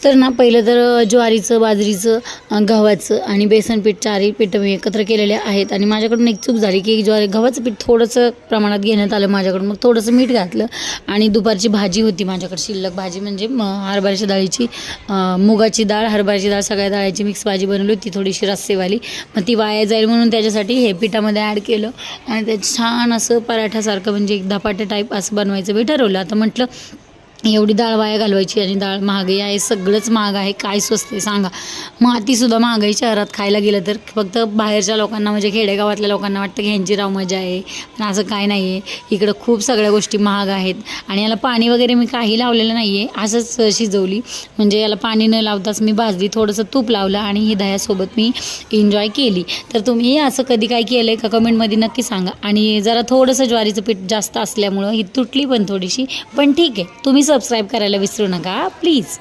तर ना पहिलं तर ज्वारीचं, बाजरीचं, गव्हाचं आणि बेसन पीठ चारही पीठं मी एकत्र केलेले आहेत. आणि माझ्याकडून एक चूक झाली की गव्हाचं पीठ थोडंसं प्रमाणात घेण्यात आलं माझ्याकडून. मग थोडंसं मीठ घातलं. आणि दुपारची भाजी होती माझ्याकडे शिल्लक भाजी, म्हणजे हरभऱ्याच्या डाळीची, मुगाची डाळ, हरभऱ्याची डाळ, सगळ्या डाळीची मिक्स भाजी बनवली होती थोडीशी रस्सेवाली. मग ती वाया जाईल म्हणून त्याच्यासाठी हे पिठामध्ये ॲड केलं आणि ते छान असं पराठ्यासारखं, म्हणजे एक धपाटे टाईप असं बनवायचं मी ठरवलं. आता म्हटलं एवढी डाळ वाया घालवायची आणि डाळ महागाई आहे, सगळंच महाग आहे, काय स्वस्त आहे सांगा. मातीसुद्धा महाग आहे शहरात खायला गेलं तर. फक्त बाहेरच्या लोकांना, म्हणजे खेडेगावातल्या लोकांना वाटतं की ह्यांची राव मजा आहे, पण असं काय नाही आहे. इकडं खूप सगळ्या गोष्टी महाग आहेत. आणि याला पाणी वगैरे मी काही लावलेलं नाही आहे, असंच शिजवली. म्हणजे याला पाणी न लावताच मी भाजली, थोडंसं तूप लावलं आणि ही दह्यासोबत मी एन्जॉय केली. तर तुम्ही असं कधी काय केलं आहे का कमेंटमध्ये नक्की सांगा. आणि जरा थोडंसं ज्वारीचं पीठ जास्त असल्यामुळं ही तुटली पण थोडीशी, पण ठीक आहे. तुम्ही सबस्क्राईब करायला विसरू नका प्लीज.